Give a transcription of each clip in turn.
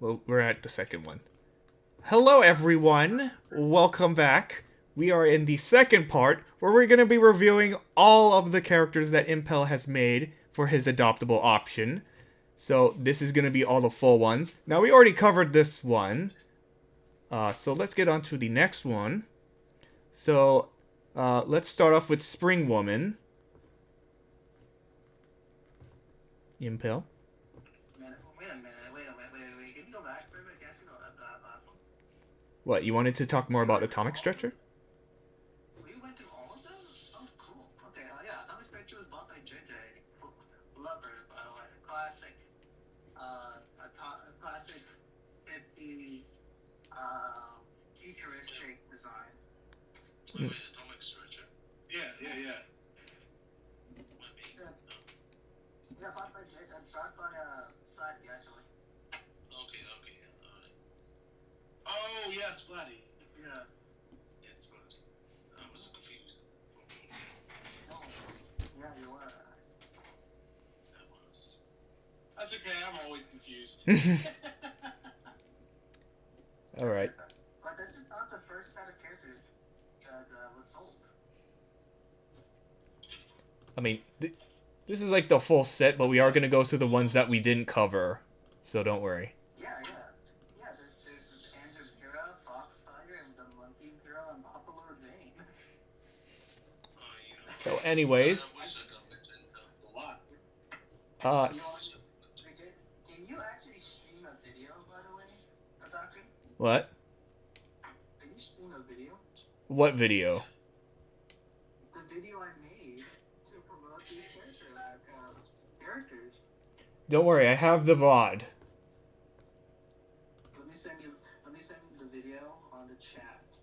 Well, we're at the second one. Hello, everyone. Welcome back. We are in the second part, where we're going to be reviewing all of the characters that Impel has made for his adoptable option. So this is going to be all the full ones. Now, we already covered this one. So let's get on to the next one. So, let's start off with Spring Woman. Impel. Wait. Can you go back for a minute? Can I see the last one? What, you wanted to talk more about Atomic Stretcher? We went through all of them? Oh, cool. Okay, yeah, Atomic Stretcher was bought by JJ. Lover, by the way. Classic, classic 50s, futuristic design. Wait, Atomic Stretcher? Yeah. Yeah, bought by JJ. Bought by, Splatty, actually. Okay, alright. Oh, yeah, Splatty. Yeah. Yes, Splatty. I was confused. Oh, yeah, you were. I was. That's okay, I'm always confused. Alright. But this is not the first set of characters that was sold. I mean, this is like the full set, but we are going to go through the ones that we didn't cover. So don't worry. Yeah, there's Andrew Kira, Foxfire, and the Monkey Girl, and Buffalo Jane. So anyways, I wish I got mentioned. A lot. Can you actually stream a video, by the way, Doctor? What? Can you stream a video? What video? The video I made to promote these characters. Don't worry, I have the VOD. Let me send you the video on the chat.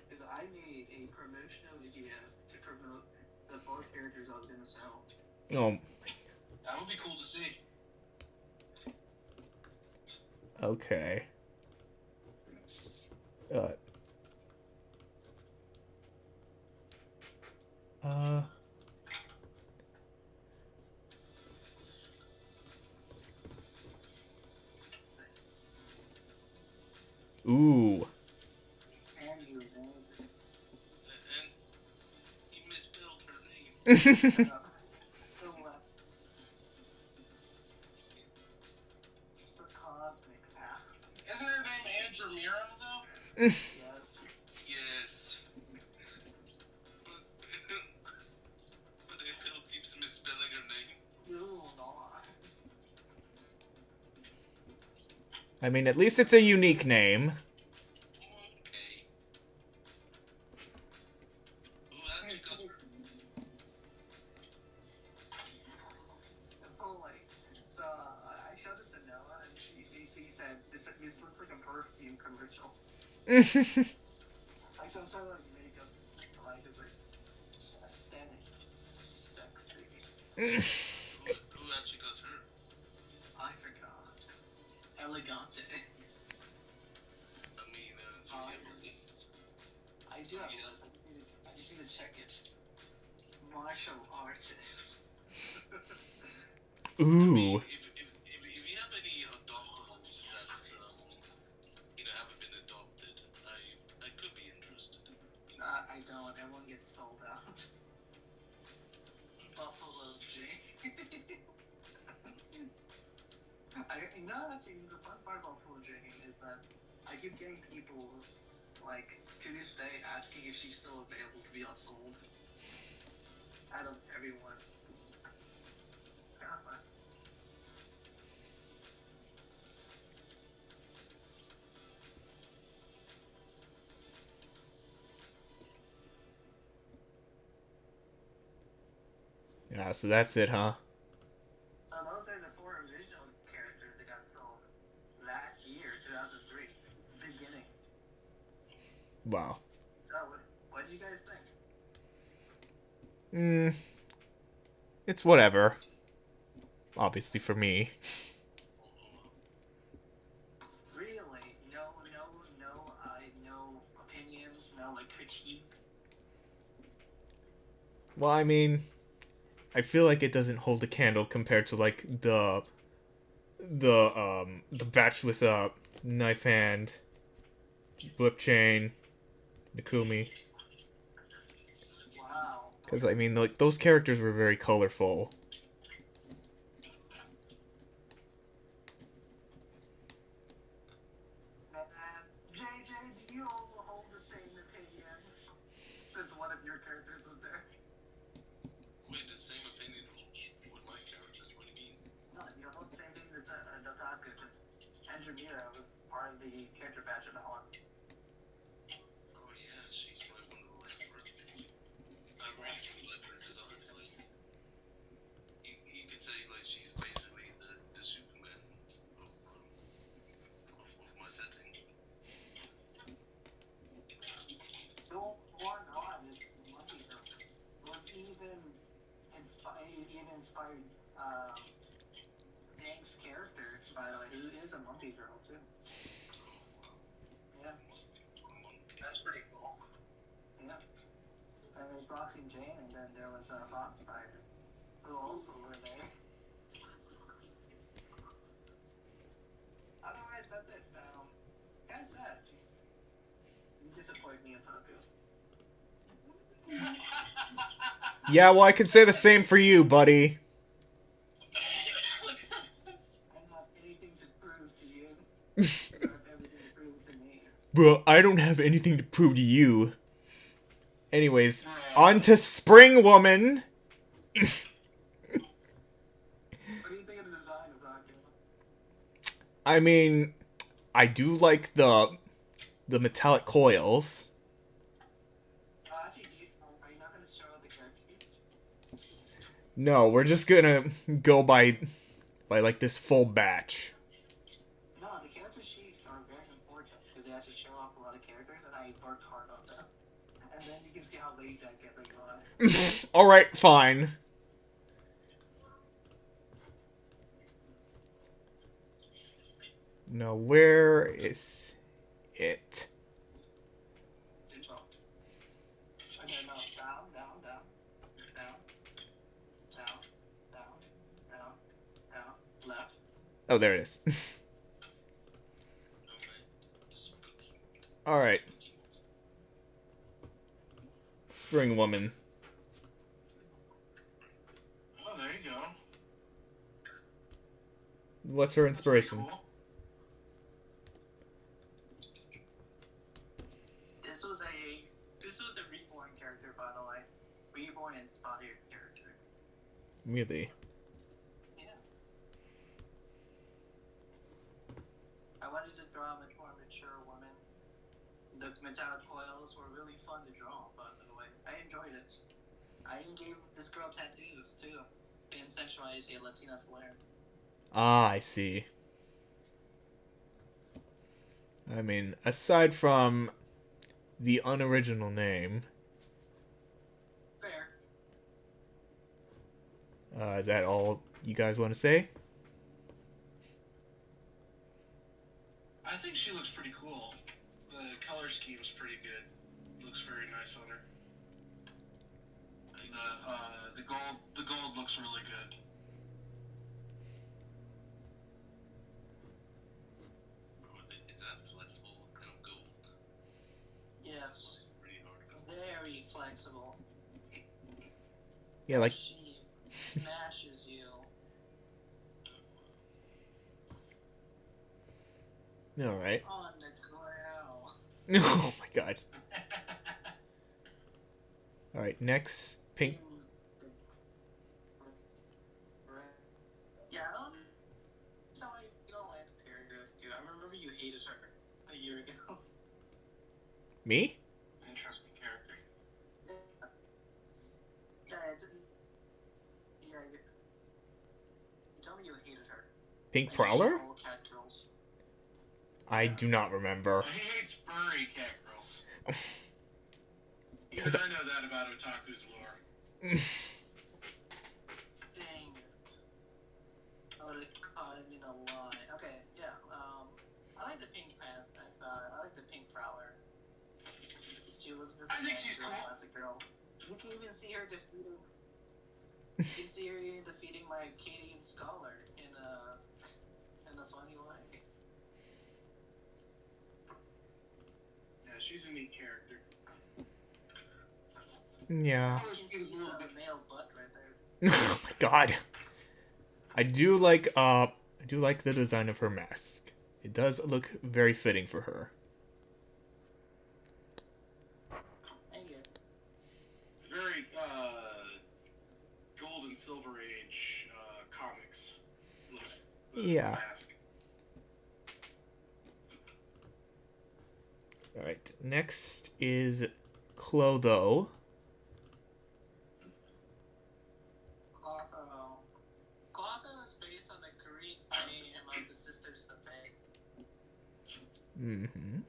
Because I made a promotional video to promote the 4 characters I was gonna sell. Oh. That would be cool to see. Okay. Ooh. And you And he misspelled her name. Isn't her name Andrew Mira, though? Yes. Yes. But Impel keeps misspelling her name. No, not. I mean, at least it's a unique name. Okay. Ooh, how'd you go? So, I showed this to Noah, and she said, this looks like a perfume commercial. Like some sort of makeup, like, it's like, aesthetic, sexy. Who actually got her? I forgot. Elegante. I mean, I do have a list, I just need to check it. Martial artist. Ooh. If you have any adoptables that haven't been adopted, I could be interested. I don't. Everyone gets sold out. Buffalo Jane. The fun part about Buffalo Jane is that I keep getting people, like, to this day asking if she's still available to be unsold. Out of everyone. Yeah, so that's it, huh? So those are the 4 original characters that got sold that year, 2003, beginning. Wow. So, what do you guys think? It's whatever. Obviously for me. Really? No opinions, no, like, critique? Well, I mean, I feel like it doesn't hold a candle compared to, like, the the batch with knife hand, whip chain, Nikumi. Wow. Because I mean, like those characters were very colorful. JJ, do you all hold the same opinion? Since one of your characters was there. Wait, the same opinion with my characters. What do you mean? No, you hold the same thing as Adoptable, because Andromeda was part of the character batch of that one. Oh yeah, she's like one of the last virgins. I really do like her design. Like, you could say like she's basically the Superman of my setting. The one on is Monkey Girl. Was even inspired Dang's character, by the way, who is a Monkey Girl too. Yeah. That's pretty cool. Yeah. And there was Roxy and Jane, and then there was Foxside, who also were there. Otherwise, that's it. Kind of sad. You disappoint me in Taku. Yeah, well, I can say the same for you, buddy. I don't have anything to prove to you. You have everything to prove to me. Bro, I don't have anything to prove to you. Anyways, on to Spring Woman. What do you think of the design of Taku? I mean, I do like the metallic coils. Actually, are you not going to show the character sheets? No, we're just gonna go by like this full batch. No, the character sheets are very important because they actually show off a lot of characters, and I worked hard on them. And then you can see how lazy I get later on. Alright, fine. Now, where is it? Impel. Okay, no, down, down, down, down, down, down, down, down, left. Oh, there it is. Alright. Spring Woman. Oh, there you go. What's her inspiration? Cool. This was a reborn character, by the way. Reborn inspired character. Really? Yeah. I wanted to draw a much more mature woman. The metallic coils were really fun to draw, by the way. I enjoyed it. I even gave this girl tattoos, too. To accentuate a Latina flair. Ah, I see. I mean, aside from the unoriginal name, Fair. is that all you guys want to say? I think she looks pretty cool. The color scheme is pretty good. Looks very nice on her. And the gold looks really good. Is that flexible kind of gold? Yes. Pretty hard to go. Very flexible. Yeah, like She smashes you. alright. On the ground. Oh my god. Alright, next. Pink. Yeah, I don't know why you don't like the character. I remember you hated her a year ago. Me? Interesting character. Yeah, you told me you hated her. Pink Like, Prowler? all cat girls. I do not remember. He hates furry cat girls. Even I know that about Otaku's lore. Dang it. I would have caught him in a lie. Okay, yeah, I like the pink I like the pink prowler. She was just I think she's cool. classic girl. You can even see her defeating you can see her defeating my Acadian scholar in she's a neat character. Yeah. You can see some male butt right there. Oh my god. I do like the design of her mask. It does look very fitting for her. Thank you. Very gold and silver age comics look. The Yeah. mask. Alright, next is Clotho. Clotho is based on the Korean name of the sisters of Faye. Mm-hmm.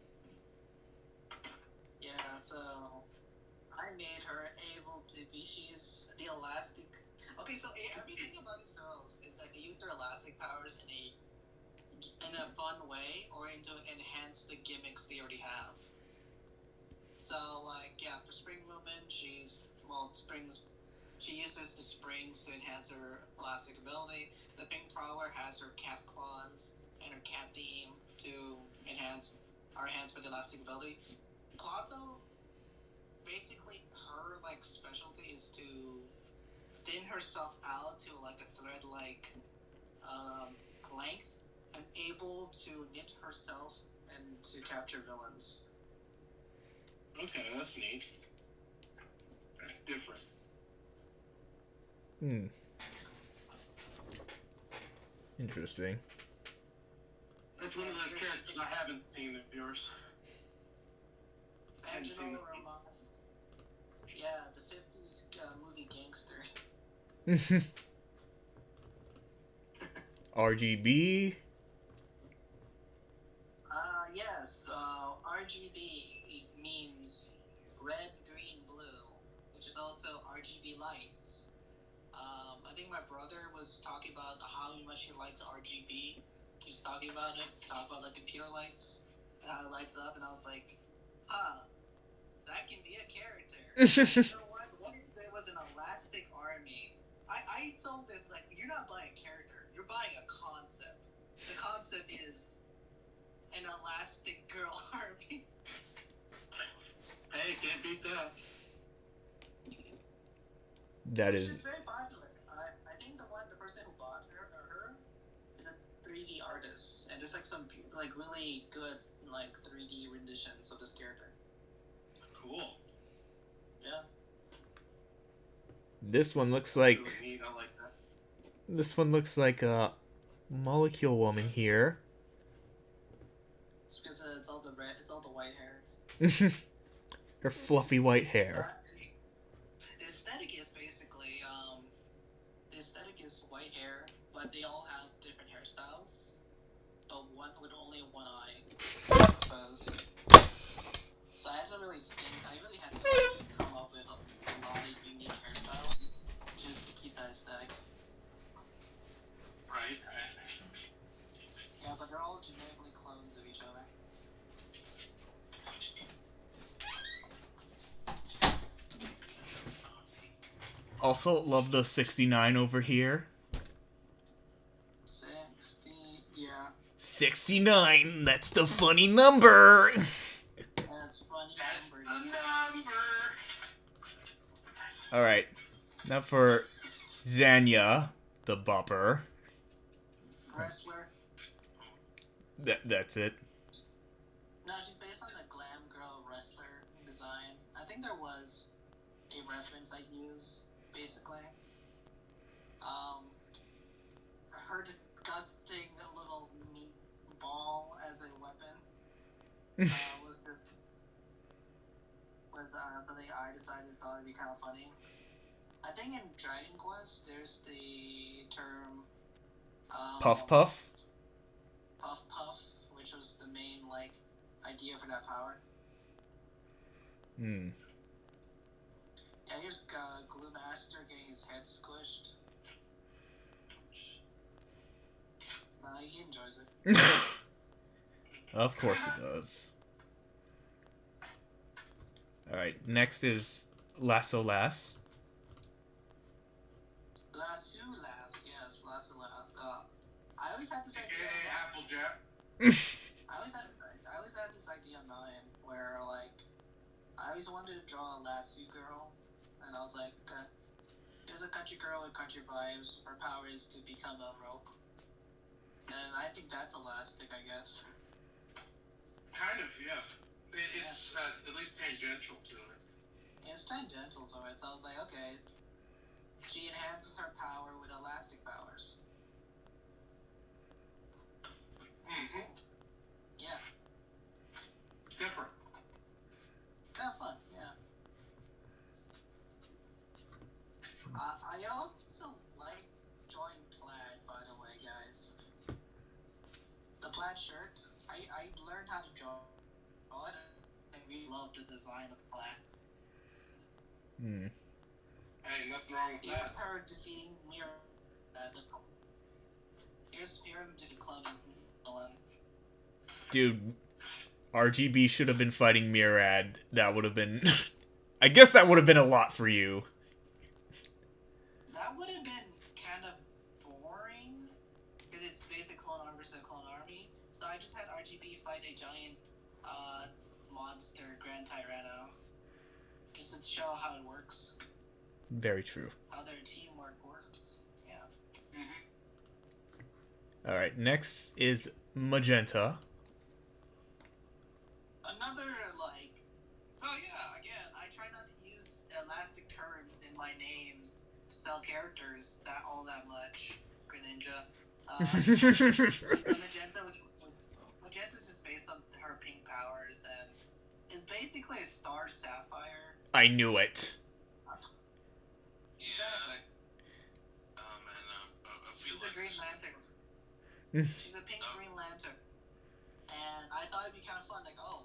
Yeah, so I made her able to be. She's the elastic. Okay, so everything about these girls is that they use their elastic powers in a fun way or to enhance the gimmicks they already have. So like yeah, for Spring Movement, she uses the springs to enhance her elastic ability. The Pink Prowler has her cat claws and her cat theme to enhance with elastic ability. Clotho, basically her like specialty is to thin herself out to like a thread like length and able to knit herself and to capture villains. Okay, that's neat. That's different. Interesting. That's one of those characters I haven't seen of yours. Angelo Romano. Yeah, the 50s movie gangster. RGB. Yes, RGB means red, green, blue, which is also RGB lights. I think my brother was talking about how much he likes RGB. He was talking about like computer lights and how it lights up, and I was like, huh, that can be a character. You know what? What if there was an elastic army? I sold this like, you're not buying a character, you're buying a concept. The concept is an elastic girl army. Hey, can't beat that. That Which is is very popular. I think the person who bought her is a 3D artist, and there's like some like really good like 3D renditions of this character. Cool. Yeah. This one looks That's like really neat. I like that. this one looks like a Molecule Woman here. It's because it's all the white hair. Her fluffy white hair. The aesthetic is basically white hair, but they all have different hairstyles, but one with only one eye exposed. So I had to really think. I really had to come up with a lot of unique hairstyles just to keep that aesthetic. Right. Yeah, but they're all genetically clones of each other. Also love the 69 over here. 60, yeah. 69, that's the funny number. That's funny. That's numbers. the number. Alright, now for Zanya, the bopper. Wrestler. That's it. No, she's based on the glam girl wrestler design. I think there was a reference I used, basically. Her disgusting little meat ball as a weapon was just something I thought it'd be kind of funny. I think in Dragon Quest there's the term Puff Puff. Puff Puff, which was the main like idea for that power. Hmm. Yeah, here's Glue Master getting his head squished. Nah, he enjoys it. Of course it does. Alright, next is Lasso Lass. Lasso Lass, yes, Lasso Lass. I always had this idea. AKA Applejack. I always had had this idea in mind where, like, I always wanted to draw a lassie girl, and I was like, here's a country girl with country vibes. Her power is to become a rope, and I think that's elastic, I guess. Kind of, yeah. It's at least tangential to it. It's tangential to it, so I was like, okay, she enhances her power with elastic powers. Mm-hmm. Yeah, Different. kind of fun, yeah. I also like drawing plaid, by the way, guys. The plaid shirt, I learned how to draw it, and I really love the design of plaid. Hmm. Hey, nothing wrong with Here's that. her defeating Mirror. Here's Mirror defeating Clone. Dude, RGB should have been fighting Mirad. That would have been... I guess that would have been a lot for you. That would have been kind of boring, because it's basic Clone Army versus Clone Army. So I just had RGB fight a giant monster, Grand Tyranno, just to show how it works, Very true. how their teamwork works. Yeah. Mm-hmm. Alright, next is Magenta. Another, like, so yeah, again, I try not to use elastic terms in my names to sell characters all that much, Greninja. The Magenta's just based on her pink powers, and it's basically a Star Sapphire. I knew it. Yeah. Exactly. I feel She's like a Green Lantern. She's a pink Green Lantern. And I thought it'd be kind of fun, like, oh,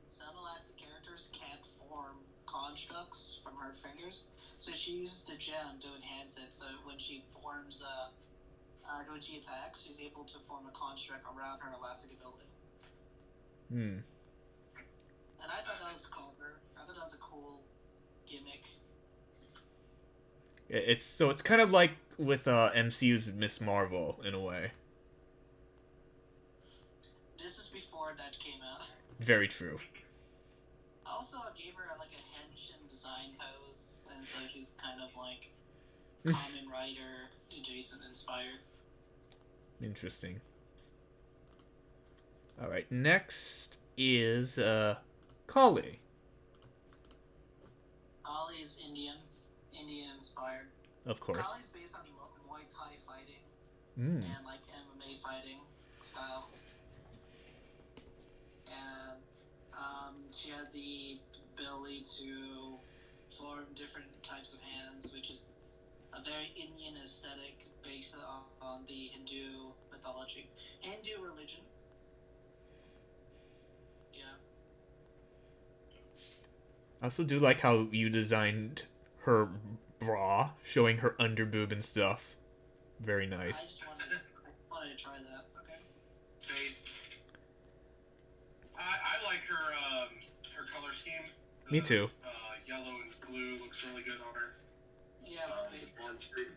some elastic characters can't form constructs from her fingers, so she uses the gem to enhance it, so when she forms, when she attacks, she's able to form a construct around her elastic ability. Hmm. And I thought that was clever. I thought that was a cool gimmick. It's kind of like with MCU's Miss Marvel in a way. This is before that came out. Very true. Also, I gave her like a henshin design pose, and so she's kind of like Kamen Rider adjacent inspired. Interesting. Alright, next is Kali. Kali is Indian inspired. Of course. Kali's based on Muay Thai fighting Mm. and like MMA fighting style. And she had the ability to form different types of hands, which is a very Indian aesthetic based on the Hindu mythology, Hindu religion. Yeah. I also do like how you designed her bra, showing her underboob and stuff. Very I nice. just wanted to try that. Okay. Base. I like her color scheme. Me too. Yellow and blue looks really good on her. Yeah. The blonde streak.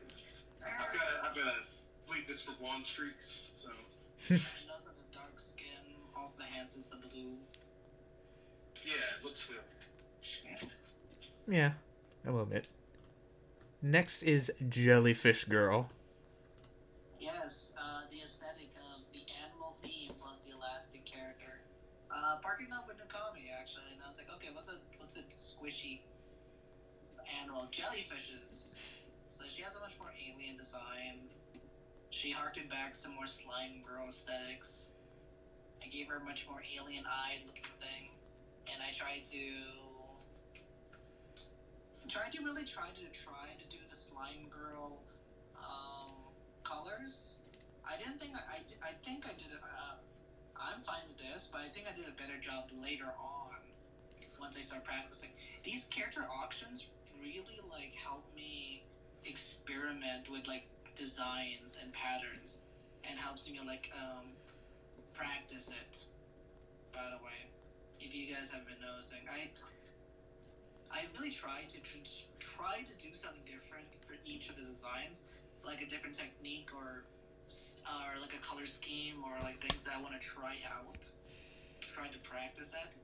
I've got a weakness for blonde streaks, so. And also the dark skin also enhances the blue. Yeah, it looks good. Yeah, I will admit. Next is Jellyfish Girl. Yes, the aesthetic of the animal theme plus the elastic character. Partnered up with Nakami actually, and I was like, okay, what's a squishy animal? Jellyfishes. So she has a much more alien design. She harkened back to more slime girl aesthetics. I gave her a much more alien eye looking thing, and I tried to do the slime girl colors. I think I did it. I'm fine with this, but I think I did a better job later on once I start practicing. These character auctions really like help me experiment with like designs and patterns, and helps me like practice it. By the way, if you guys have been noticing, I really try to do something different for each of the designs, like a different technique or like a color scheme or like things that I want to try out. trying to practice that,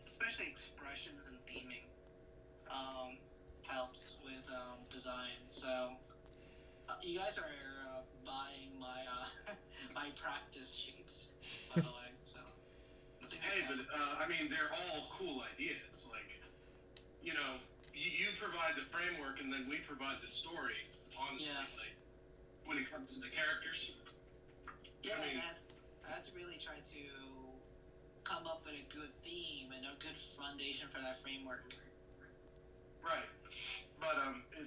especially expressions and theming, helps with design. So you guys are buying my my practice sheets, by the way. So I think Hey, but I mean, they're all cool ideas. Like, you know, you provide the framework, and then we provide the story. Honestly, Yeah. like when it comes to the characters. Yeah, I mean, I had to really try to come up with a good theme and a good foundation for that framework. right. But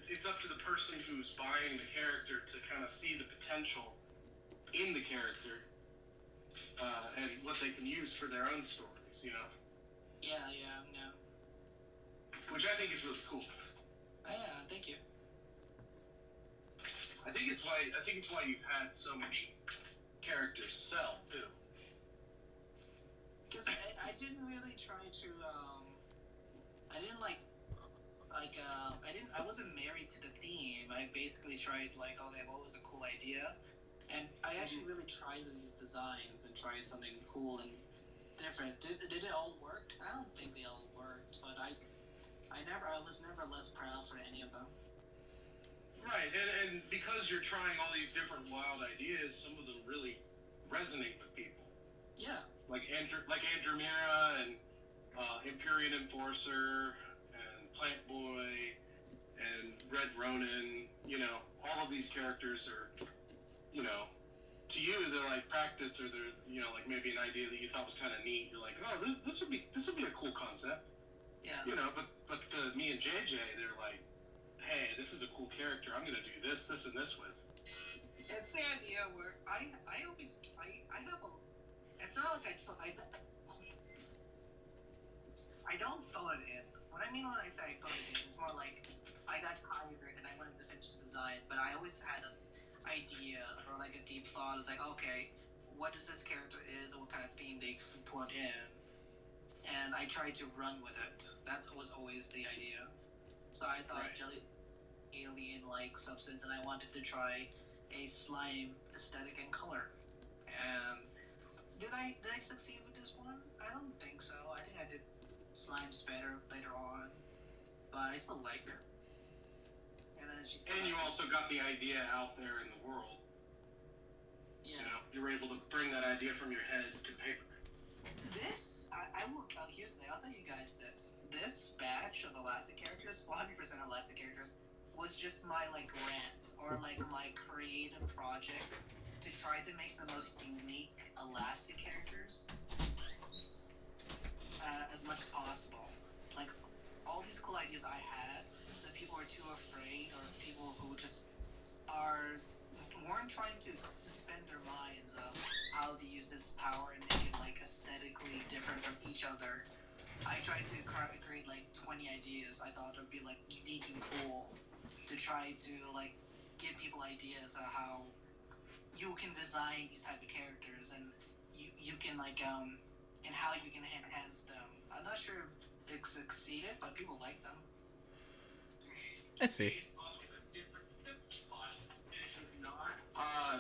it's up to the person who's buying the character to kind of see the potential in the character and what they can use for their own stories, you know? Yeah. Which I think is really cool. Yeah, thank you. I think it's why you've had so many characters sell too. Because I didn't really try to I didn't I wasn't married to the theme. I basically tried like, okay, what was a cool idea? And I actually really tried these designs and tried something cool and different. Did it all work? I don't think they all worked, but I was never less proud for any of them. Right, and because you're trying all these different wild ideas, some of them really resonate with people. Yeah. Like Andromeda and Empyrean Enforcer and Plant Boy and Red Ronin. You know, all of these characters are, you know, to you they're like practice, or they're, you know, like maybe an idea that you thought was kind of neat. You're like, oh, this would be a cool concept. Yeah. You know, but to me and JJ, they're like, hey, this is a cool character. I'm gonna do this, and this with. It's the idea where I have a. It's not like I don't phone it in. What I mean when I say I phone it in is more like I got tired and I wanted to finish the design, but I always had an idea or like a deep thought. It's like, okay, what does this character is, or what kind of theme they put in, and I tried to run with it. That was always the idea. So I thought jelly alien-like substance, and I wanted to try a slime aesthetic and color. And did I succeed with this one? I don't think so. I think I did slimes better later on, but I still like her. And then And you also got the idea out there in the world. Yeah. You know, you were able to bring that idea from your head to paper. This, I will. Here's the thing. I'll tell you guys this. This batch of Elastic characters, 100% Elastic characters, was just my like rant or like my creative project to try to make the most unique Elastic characters as much as possible. Like all these cool ideas I had that people were too afraid, or people who just weren't trying to suspend their minds of how to use this power and make it like aesthetically different from each other. I tried to create like 20 ideas I thought would be like unique and cool to try to like give people ideas of how you can design these type of characters, and you can like and how you can enhance them. I'm not sure if it succeeded, but people like them. I see.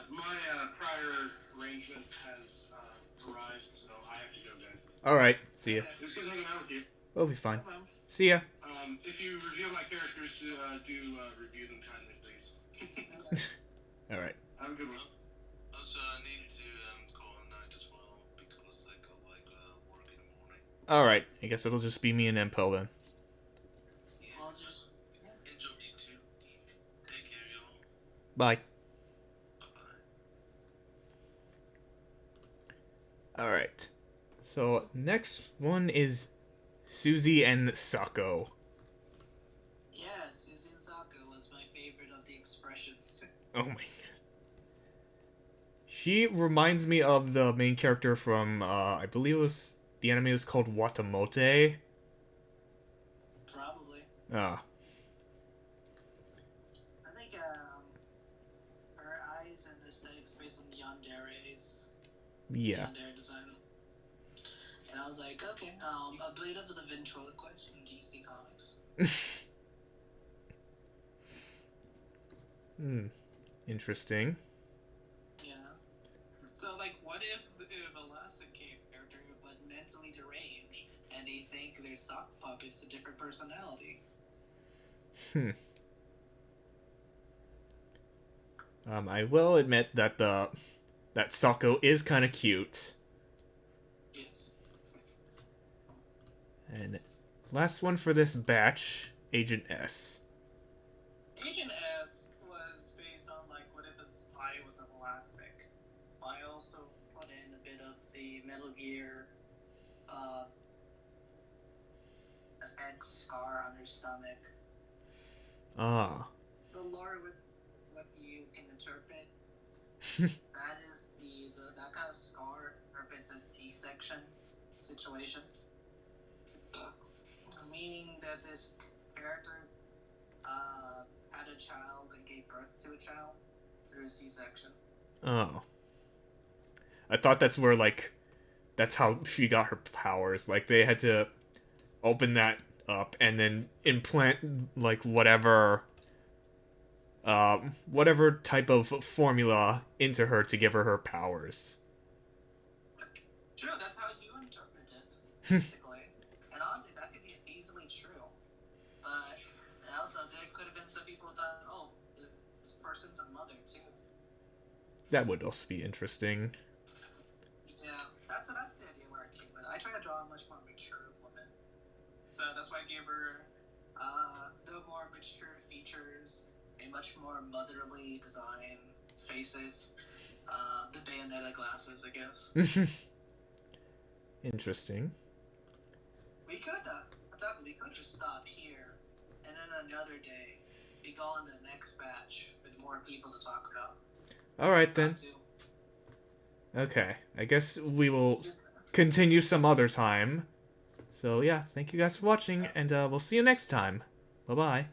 My prior arrangement has arrived, so I have to go, guys. Alright, see ya. Okay. It was good hanging out with you. We'll be fine. Okay. See ya. If you review my characters, do review them kindly, please. Alright. Have a good one. Also, I need to go on night as well because I got like work in the morning. Alright, I guess it'll just be me and Impel then. Yeah. Well, just Enjoy you too. Take care, y'all. Bye. Bye-bye. Alright. So, next one is Susie and Sako. yeah, Susie and Sako was my favorite of the expressions. Oh my god. She reminds me of the main character from, I believe it was, the anime was called Watamote. Probably. Ah. I think her eyes and aesthetics based on Yandere's Yeah. Yandere design. And I was like, okay, a bit of the ventriloquist from DC Comics. Interesting. Yeah. So like, what if Elastic character but mentally deranged, and they think their sock puppet's a different personality. I will admit that that Sokko is kind of cute. Yes. And last one for this batch, Agent S. Agent S was based on like what if a spy was elastic. I also put in a bit of the Metal Gear X scar on her stomach. Ah. The lore with what you can interpret. That is that kind of scar interprets a C-section situation. Meaning that this character had a child and gave birth to a child through a C-section. Oh. I thought that's where, like, that's how she got her powers. Like, they had to open that up and then implant, like, whatever type of formula into her to give her her powers. True, that's how you interpret it, basically. And honestly, that could be easily true. But also, there could have been some people who thought, oh, this person's a mother, too. That would also be interesting. Yeah, that's the idea where I came with. I try to draw a much more mature woman. So that's why I gave her the more mature features, a much more motherly design, faces, the Bayonetta glasses, I guess. Interesting. We could just stop here, and then another day, we go on to the next batch with more people to talk about. Alright then. Okay, I guess we will continue some other time. So yeah, thank you guys for watching, and we'll see you next time. Bye-bye.